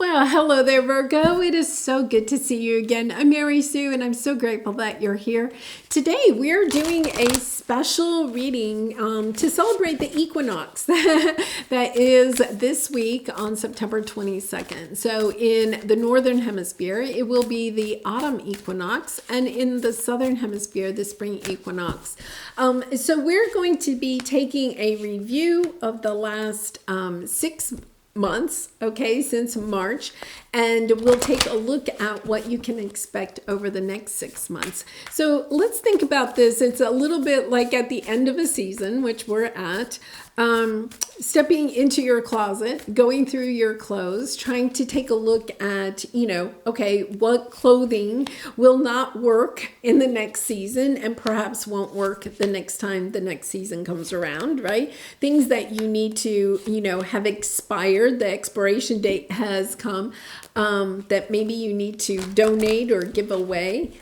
Well, hello there, Virgo. It is so good to see you again. I'm Mary Sue, and I'm so grateful that you're here. Today, we're doing a special reading to celebrate the equinox that is this week on September 22nd. So in the Northern Hemisphere, it will be the autumn equinox, and in the Southern Hemisphere, the spring equinox. So we're going to be taking a review of the last 6 months, okay, since March, and we'll take a look at what you can expect over the next 6 months. So let's think about this. It's a little bit like at the end of a season, which we're at, stepping into your closet, going through your clothes, trying to take a look at, okay, what clothing will not work in the next season and perhaps won't work the next time the next season comes around, right? Things that you need to, have expired, the expiration date has come, that maybe you need to donate or give away.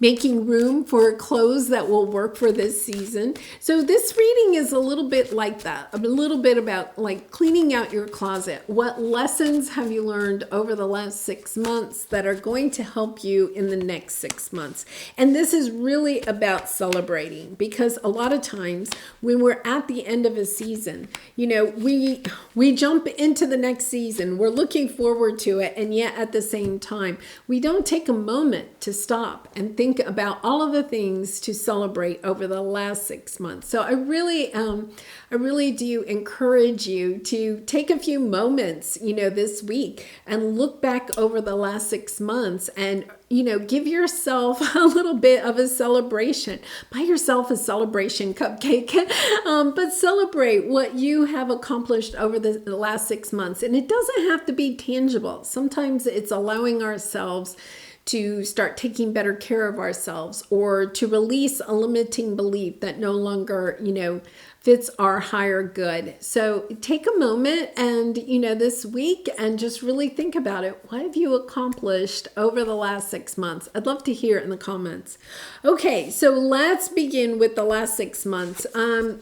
Making room for clothes that will work for this season. So this reading is a little bit like that, a little bit about like cleaning out your closet. What lessons have you learned over the last 6 months that are going to help you in the next 6 months? And this is really about celebrating, because a lot of times when we're at the end of a season, we jump into the next season, we're looking forward to it, and yet at the same time, we don't take a moment to stop and think about all of the things to celebrate over the last 6 months. So I really do encourage you to take a few moments, this week and look back over the last 6 months and give yourself a little bit of a celebration. Buy yourself a celebration cupcake, but celebrate what you have accomplished over the last 6 months. And it doesn't have to be tangible. Sometimes it's allowing ourselves to start taking better care of ourselves, or to release a limiting belief that no longer, fits our higher good. So take a moment and, this week and just really think about it. What have you accomplished over the last 6 months? I'd love to hear it in the comments. Okay, so let's begin with the last 6 months.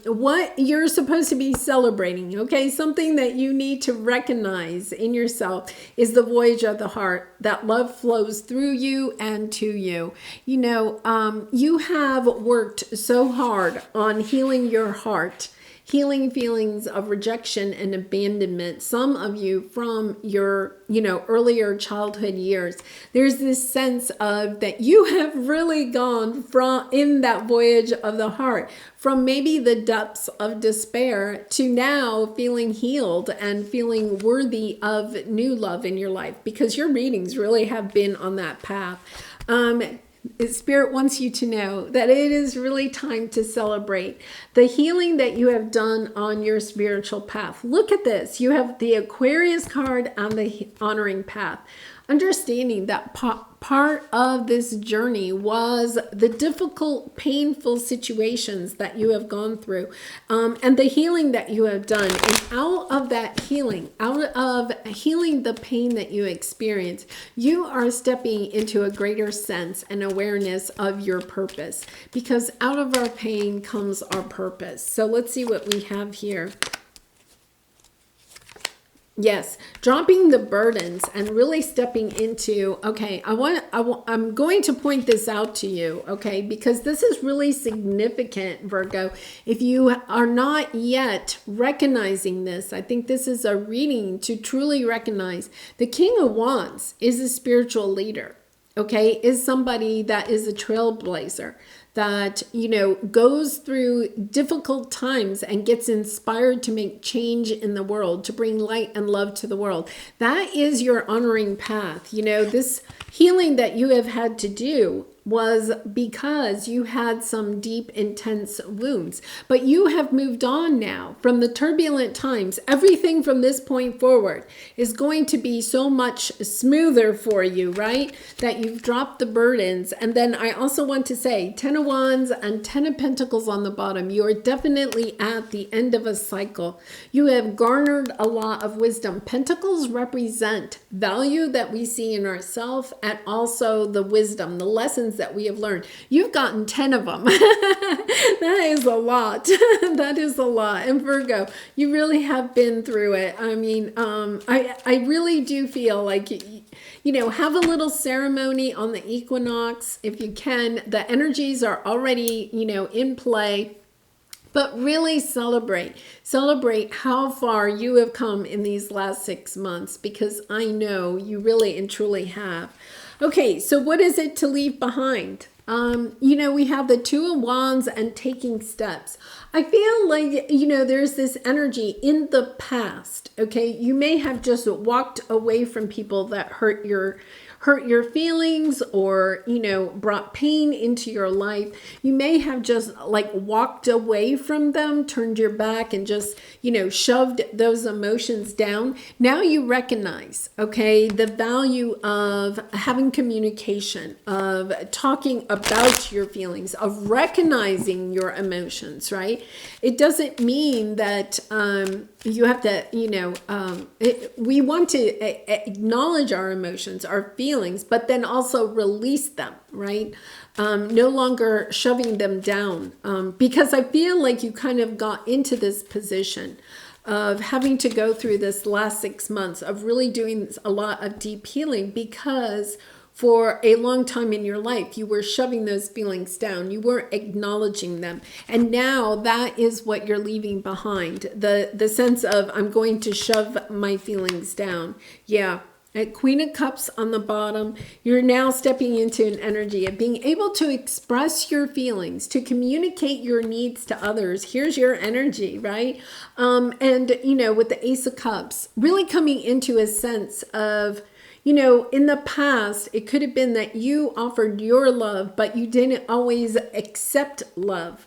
What you're supposed to be celebrating, okay? Something that you need to recognize in yourself is the voyage of the heart. That love flows through you and to you. You have worked so hard on healing your heart, healing feelings of rejection and abandonment, some of you from your, earlier childhood years. There's this sense of that you have really gone from in that voyage of the heart, from maybe the depths of despair to now feeling healed and feeling worthy of new love in your life, because your readings really have been on that path. Spirit wants you to know that it is really time to celebrate the healing that you have done on your spiritual path. Look at this. You have the Aquarius card on the honoring path. Understanding that part of this journey was the difficult, painful situations that you have gone through, and the healing that you have done. And out of that healing, out of healing the pain that you experience, you are stepping into a greater sense and awareness of your purpose, because out of our pain comes our purpose. So let's see what we have here. Yes, dropping the burdens and really stepping into, okay, I'm going to point this out to you, okay, because this is really significant, Virgo. If you are not yet recognizing this, I think this is a reading to truly recognize the King of Wands is a spiritual leader, okay, is somebody that is a trailblazer, that, goes through difficult times and gets inspired to make change in the world, to bring light and love to the world. That is your honoring path. This healing that you have had to do was because you had some deep, intense wounds. But you have moved on now from the turbulent times. Everything from this point forward is going to be so much smoother for you, right? That you've dropped the burdens. And then I also want to say 10 of Wands and 10 of Pentacles on the bottom. You are definitely at the end of a cycle. You have garnered a lot of wisdom. Pentacles represent value that we see in ourselves, and also the wisdom, the lessons lessons that we have learned. You've gotten 10 of them. That is a lot. That is a lot. And Virgo, you really have been through it. I mean, I really do feel like, you know, have a little ceremony on the equinox if you can. The energies are already, you know, in play. But really celebrate how far you have come in these last 6 months, because I know you really and truly have. Okay, so what is it to leave behind? You know, we have the Two of Wands and taking steps. I feel like, you know, there's this energy in the past, okay? You may have just walked away from people that hurt your feelings, or, you know, brought pain into your life. You may have just like walked away from them, turned your back, and just, you know, shoved those emotions down. Now you recognize, okay, the value of having communication, of talking about your feelings, of recognizing your emotions, right? It doesn't mean that you have to, you know, we want to acknowledge our emotions, our feelings, but then also release them, right? No longer shoving them down, because I feel like you kind of got into this position of having to go through this last 6 months of really doing a lot of deep healing, because for a long time in your life, you were shoving those feelings down. You weren't acknowledging them. And now that is what you're leaving behind. The sense of, I'm going to shove my feelings down. Yeah. At Queen of Cups on the bottom, you're now stepping into an energy of being able to express your feelings, to communicate your needs to others. Here's your energy, right? And, you know, with the Ace of Cups, really coming into a sense of, you know, in the past, it could have been that you offered your love, but you didn't always accept love.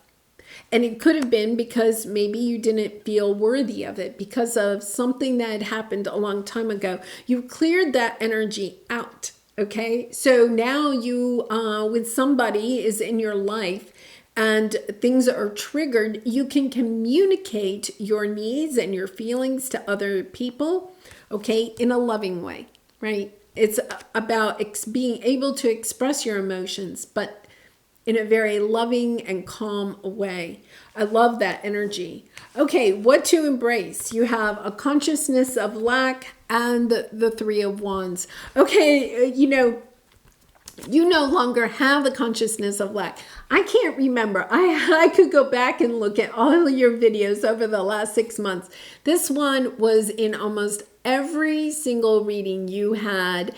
And it could have been because maybe you didn't feel worthy of it because of something that had happened a long time ago. You cleared that energy out, okay? So now you, when somebody is in your life and things are triggered, you can communicate your needs and your feelings to other people, okay, in a loving way. Right? It's about being able to express your emotions, but in a very loving and calm way. I love that energy. Okay, what to embrace? You have a consciousness of lack and the Three of Wands. Okay, you know, you no longer have the consciousness of lack. I can't remember. I could go back and look at all of your videos over the last 6 months. This one was in almost every single reading you had,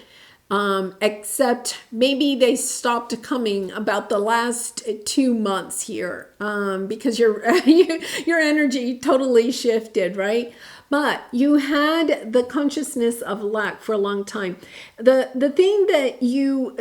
except maybe they stopped coming about the last 2 months here, because your energy totally shifted, right? But you had the consciousness of lack for a long time. The thing that you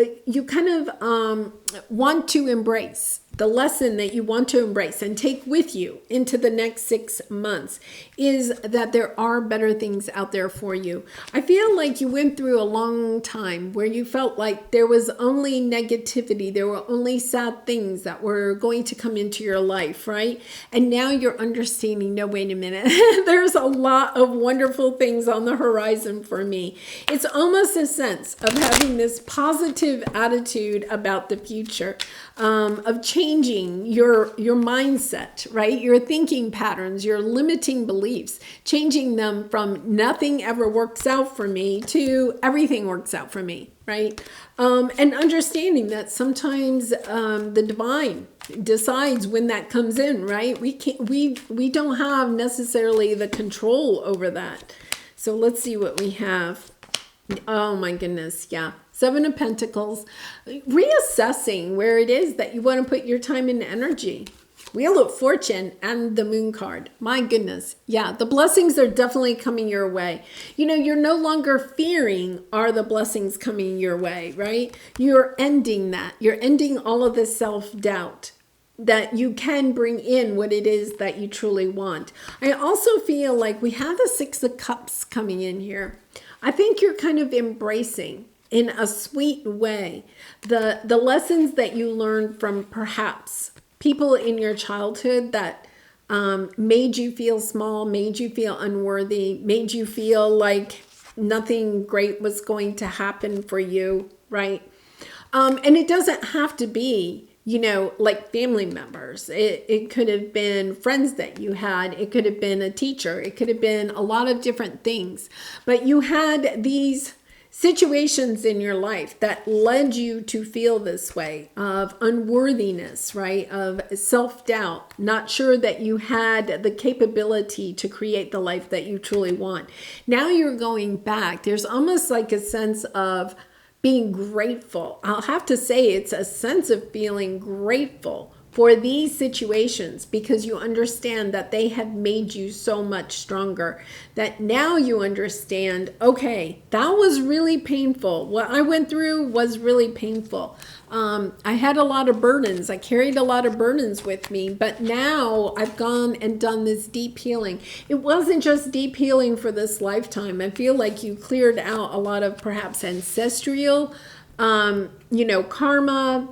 kind of want to embrace, the lesson that you want to embrace and take with you into the next 6 months, is that there are better things out there for you. I feel like you went through a long time where you felt like there was only negativity, there were only sad things that were going to come into your life, right? And now you're understanding, no, wait a minute, there's a lot of wonderful things on the horizon for me. It's almost a sense of having this positive attitude about the future, of changing your mindset, right? Your thinking patterns, your limiting beliefs, changing them from nothing ever works out for me to everything works out for me, right? And understanding that sometimes the divine decides when that comes in, right? We don't have necessarily the control over that. So let's see what we have. Oh my goodness, yeah. Seven of Pentacles, reassessing where it is that you want to put your time and energy. Wheel of Fortune and the Moon card. My goodness. Yeah, the blessings are definitely coming your way. You know, you're no longer fearing, are the blessings coming your way, right? You're ending that. You're ending all of the self-doubt that you can bring in what it is that you truly want. I also feel like we have the Six of Cups coming in here. I think you're kind of embracing, in a sweet way, the lessons that you learned from perhaps people in your childhood that made you feel small, made you feel unworthy, made you feel like nothing great was going to happen for you, right? And it doesn't have to be, you know, like family members. It could have been friends that you had. It could have been a teacher. It could have been a lot of different things. But you had these situations in your life that led you to feel this way of unworthiness, right? Of self-doubt, not sure that you had the capability to create the life that you truly want. Now you're going back. There's almost like a sense of being grateful. I'll have to say it's a sense of feeling grateful for these situations because you understand that they have made you so much stronger, that now you understand, okay, that was really painful. What I went through was really painful. I had a lot of burdens. I carried a lot of burdens with me, but now I've gone and done this deep healing. It wasn't just deep healing for this lifetime. I feel like you cleared out a lot of perhaps ancestral, you know, karma,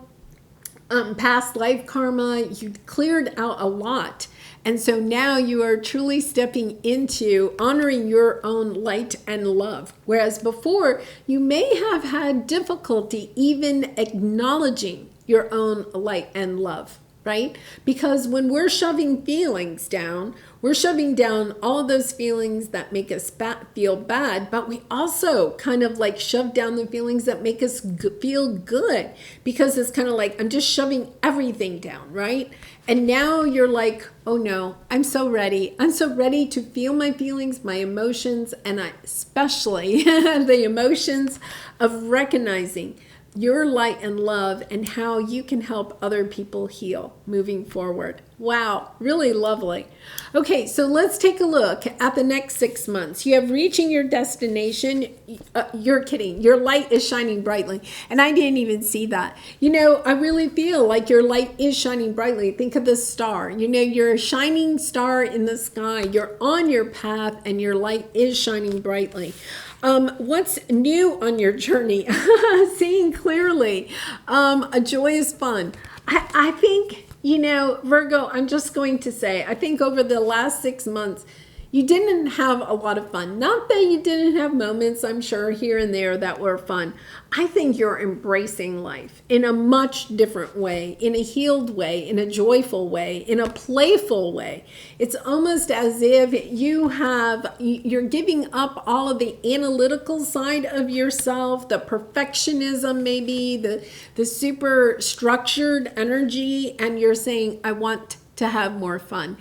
past life karma. You cleared out a lot. And so now you are truly stepping into honoring your own light and love. Whereas before, you may have had difficulty even acknowledging your own light and love, right? Because when we're shoving feelings down, we're shoving down all of those feelings that make us feel bad, but we also kind of like shove down the feelings that make us feel good, because it's kind of like, I'm just shoving everything down, right? And now you're like, oh no, I'm so ready. I'm so ready to feel my feelings, my emotions, and especially the emotions of recognizing your light and love and how you can help other people heal moving forward. Wow, really lovely. Okay, so let's take a look at the next 6 months. You have reaching your destination. You're kidding. Your light is shining brightly. And I didn't even see that. You know, I really feel like your light is shining brightly. Think of the star. You know, you're a shining star in the sky. You're on your path and your light is shining brightly. What's new on your journey? Seeing clearly. A joyous fun. I think, you know, Virgo, I'm just going to say, I think over the last 6 months, you didn't have a lot of fun. Not that you didn't have moments, I'm sure, here and there that were fun. I think you're embracing life in a much different way, in a healed way, in a joyful way, in a playful way. It's almost as if you're giving up all of the analytical side of yourself, the perfectionism maybe, the super structured energy, and you're saying, I want to have more fun.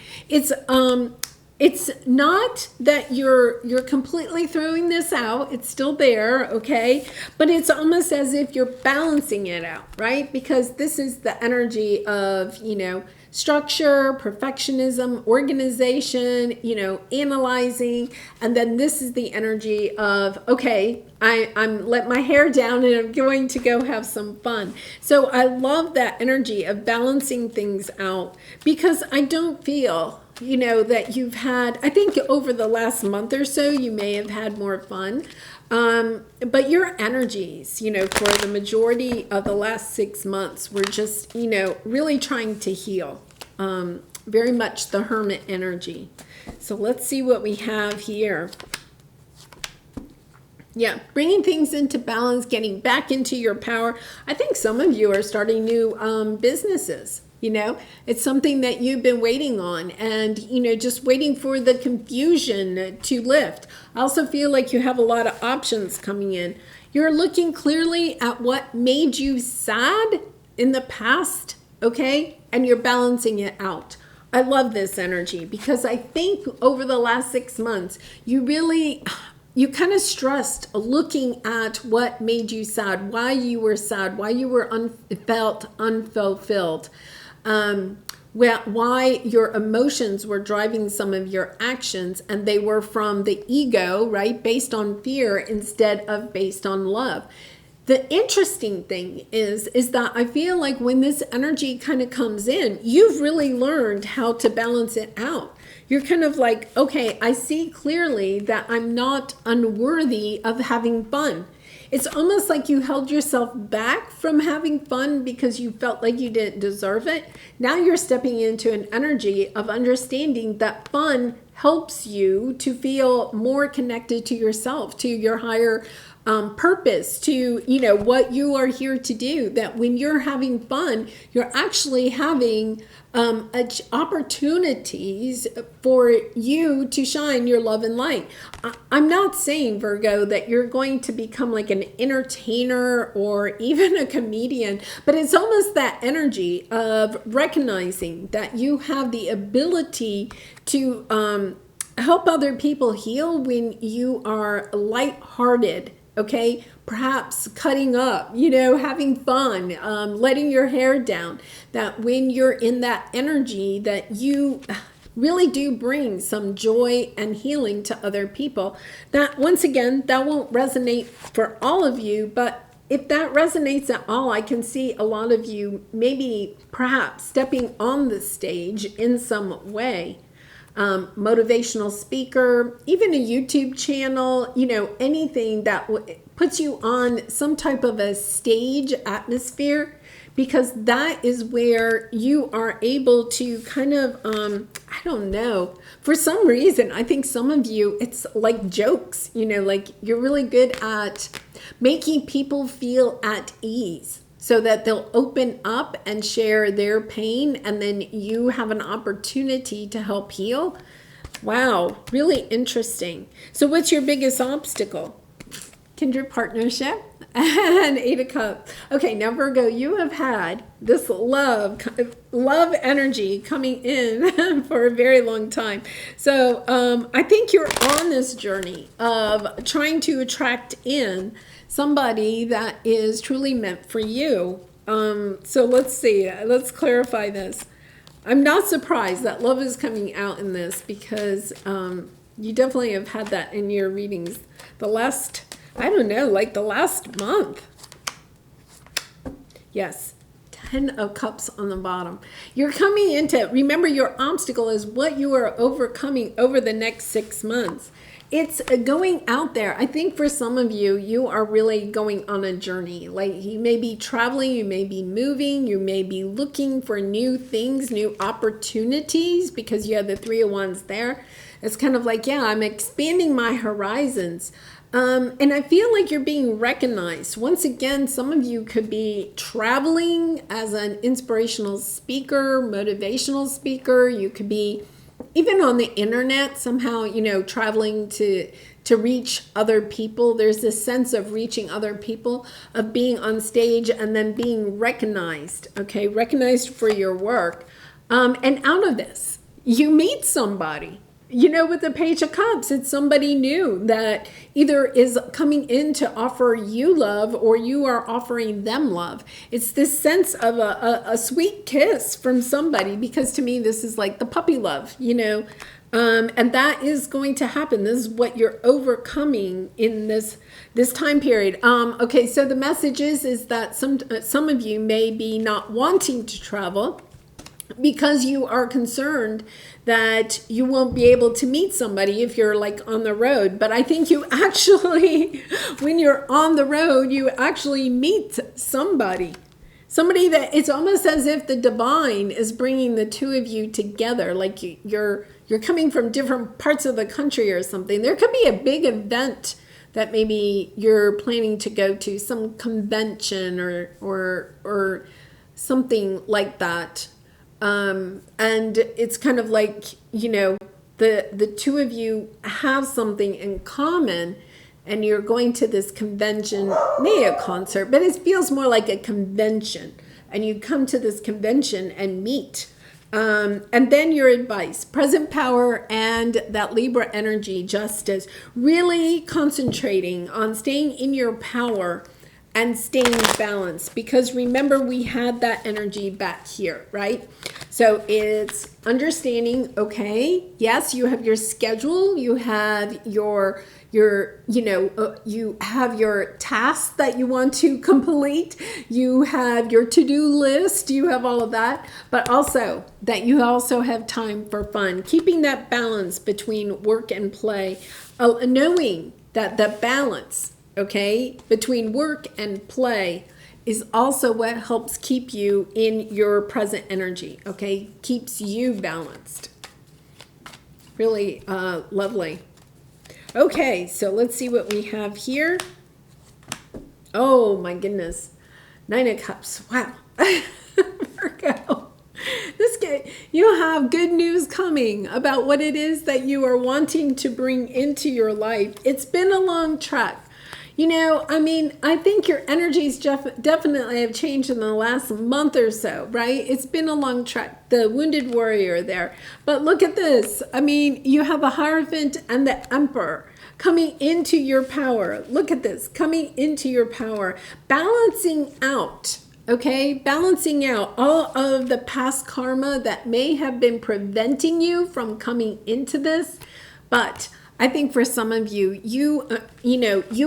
It's not that you're completely throwing this out. It's still there, okay? But it's almost as if you're balancing it out, right? Because this is the energy of, you know, structure, perfectionism, organization, you know, analyzing. And then this is the energy of, okay, I'm let my hair down and I'm going to go have some fun. So I love that energy of balancing things out, because I don't feel, you know, that you've had, I think over the last month or so, you may have had more fun. But your energies, you know, for the majority of the last 6 months were just, you know, really trying to heal. Very much the hermit energy. So let's see what we have here. Yeah, bringing things into balance, getting back into your power. I think some of you are starting new businesses. You know, it's something that you've been waiting on and, you know, just waiting for the confusion to lift. I also feel like you have a lot of options coming in. You're looking clearly at what made you sad in the past, okay? And you're balancing it out. I love this energy because I think over the last 6 months, you kind of stressed looking at what made you sad, why you were sad, why you were felt unfulfilled. Why your emotions were driving some of your actions, and they were from the ego, right? Based on fear instead of based on love. The interesting thing is that I feel like when this energy kind of comes in, you've really learned how to balance it out. You're kind of like, okay, I see clearly that I'm not unworthy of having fun. It's almost like you held yourself back from having fun because you felt like you didn't deserve it. Now you're stepping into an energy of understanding that fun helps you to feel more connected to yourself, to your higher purpose to, you know, what you are here to do. That when you're having fun, you're actually having opportunities for you to shine your love and light. I'm not saying, Virgo, that you're going to become like an entertainer or even a comedian, but it's almost that energy of recognizing that you have the ability to help other people heal when you are lighthearted. Okay, perhaps cutting up, you know, having fun, letting your hair down. That when you're in that energy, that you really do bring some joy and healing to other people. That, once again, that won't resonate for all of you, but if that resonates at all, I can see a lot of you maybe perhaps stepping on the stage in some way. Motivational speaker, even a YouTube channel, you know, anything that puts you on some type of a stage atmosphere, because that is where you are able to kind of, I don't know, for some reason, I think some of you, it's like jokes, you know, like you're really good at making people feel at ease, so that they'll open up and share their pain, and then you have an opportunity to help heal. Wow, really interesting. So what's your biggest obstacle? Kindred partnership and 8 of Cups. Okay, now Virgo, you have had this love energy coming in for a very long time. So I think you're on this journey of trying to attract in somebody that is truly meant for you. So let's see, let's clarify this. I'm not surprised that love is coming out in this, because you definitely have had that in your readings the last, I don't know, like the last month. Yes, 10 of Cups on the bottom. You're coming into, remember, your obstacle is what you are overcoming over the next 6 months. It's going out there. I think for some of you, you are really going on a journey. Like you may be traveling, you may be moving, you may be looking for new things, new opportunities, because you have the 3 of Wands there. It's kind of like, yeah, I'm expanding my horizons. And I feel like you're being recognized. Once again, some of you could be traveling as an inspirational speaker, motivational speaker. You could be even on the internet somehow, you know, traveling to reach other people. There's this sense of reaching other people, of being on stage and then being recognized, okay, recognized for your work. And out of this, you meet somebody. You know, with the Page of Cups, it's somebody new that either is coming in to offer you love, or you are offering them love. It's this sense of a sweet kiss from somebody, because to me, this is like the puppy love, you know, and that is going to happen. This is what you're overcoming in this time period. Okay, so the message is that some of you may be not wanting to travel, because you are concerned that you won't be able to meet somebody if you're like on the road. But I think you actually, when you're on the road, you actually meet somebody that it's almost as if the divine is bringing the 2 of you together. Like you're coming from different parts of the country or something. There could be a big event that maybe you're planning to go to, some convention or something like that. And it's kind of like, you know, the 2 of you have something in common, and you're going to this convention, maybe a concert, but it feels more like a convention, and you come to this convention and meet. And then your advice, present power and that Libra energy, justice, really concentrating on staying in your power and staying balanced, because remember, we had that energy back here, right? So it's understanding, okay, yes, you have your schedule, you have your you know, you have your tasks that you want to complete, you have your to-do list, you have all of that, but also that you also have time for fun, keeping that balance between work and play, knowing that the balance, okay, between work and play is also what helps keep you in your present energy, okay? Keeps you balanced. Really lovely. Okay, so let's see what we have here. Oh my goodness. Nine of Cups. Wow. Virgo. This guy, you have good news coming about what it is that you are wanting to bring into your life. It's been a long trek. You know, I mean, I think your energies definitely have changed in the last month or so, right? It's been a long trek. The Wounded Warrior there. But look at this. I mean, you have a Hierophant and the Emperor coming into your power. Look at this. Coming into your power. Balancing out. Okay, balancing out all of the past karma that may have been preventing you from coming into this. But I think for some of you, you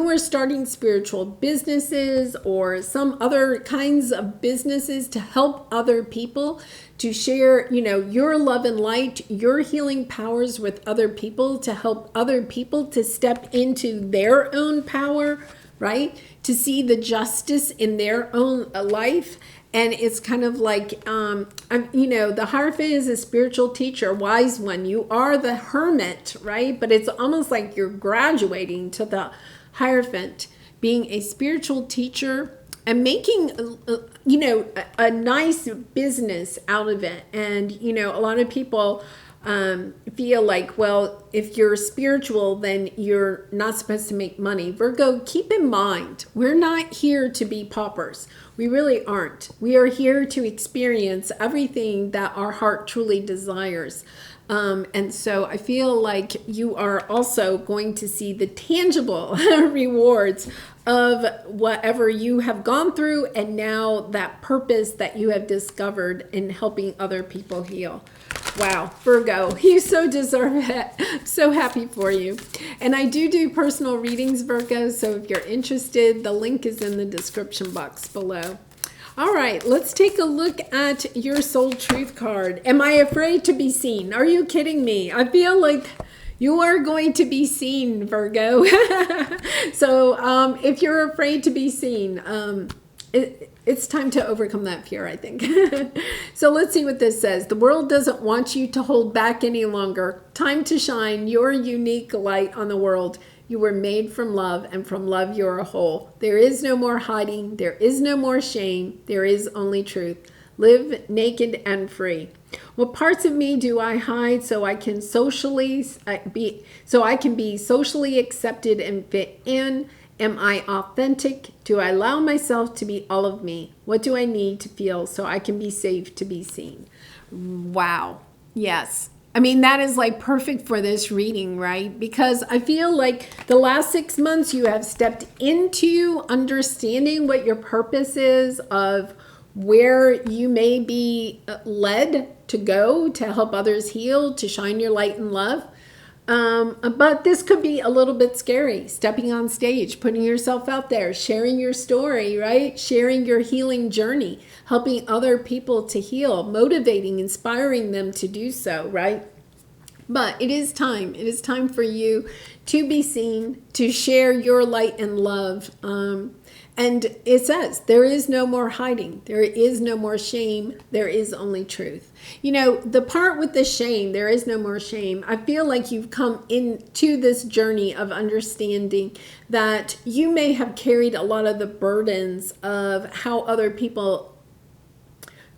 are starting spiritual businesses or some other kinds of businesses to help other people, to share, your love and light, your healing powers with other people, to help other people to step into their own power, right? To see the justice in their own life. And it's kind of like, the Hierophant is a spiritual teacher, wise one. You are the Hermit, right? But it's almost like you're graduating to the Hierophant, being a spiritual teacher and making, a nice business out of it. And, a lot of people feel like, well, if you're spiritual, then you're not supposed to make money. Virgo, keep in mind, we're not here to be paupers. We really aren't. We are here to experience everything that our heart truly desires. And so I feel like you are also going to see the tangible rewards of whatever you have gone through, and now that purpose that you have discovered in helping other people heal. Wow, Virgo, you so deserve it. I'm so happy for you. And I do personal readings, Virgo, so if you're interested, the link is in the description box below. All right, let's take a look at your soul truth card. Am I afraid to be seen? Are you kidding me? I feel like you are going to be seen, Virgo. So if you're afraid to be seen, it's time to overcome that fear, I think. So let's see what this says. The world doesn't want you to hold back any longer. Time to shine your unique light on the world. You were made from love, and from love you're a whole. There is no more hiding. There is no more shame. There is only truth. Live naked and free. What parts of me do I hide so I can be socially accepted and fit in? Am I authentic? Do I allow myself to be all of me? What do I need to feel so I can be safe to be seen? Wow. Yes. I mean, that is like perfect for this reading, right? Because I feel like the last 6 months you have stepped into understanding what your purpose is, of where you may be led to go to help others heal, to shine your light and love. But this could be a little bit scary, stepping on stage, putting yourself out there, sharing your story, right? Sharing your healing journey, helping other people to heal, motivating, inspiring them to do so, right? But it is time. It is time for you to be seen, to share your light and love. And it says, there is no more hiding. There is no more shame. There is only truth. The part with the shame, there is no more shame. I feel like you've come into this journey of understanding that you may have carried a lot of the burdens of how other people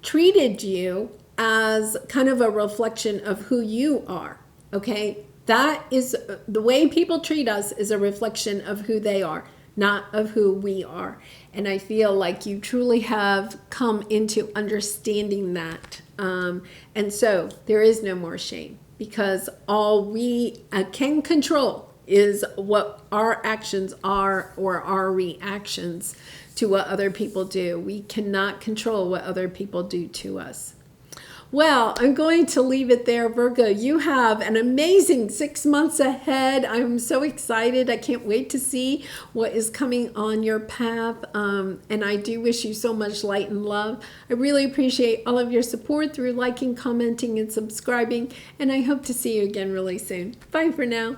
treated you as kind of a reflection of who you are. Okay? That is, the way people treat us is a reflection of who they are, not of who we are. And I feel like you truly have come into understanding that. And so there is no more shame, because all we can control is what our actions are, or our reactions to what other people do. We cannot control what other people do to us. Well, I'm going to leave it there, Virgo. You have an amazing 6 months ahead. I'm so excited. I can't wait to see what is coming on your path. And I do wish you so much light and love. I really appreciate all of your support through liking, commenting, and subscribing. And I hope to see you again really soon. Bye for now.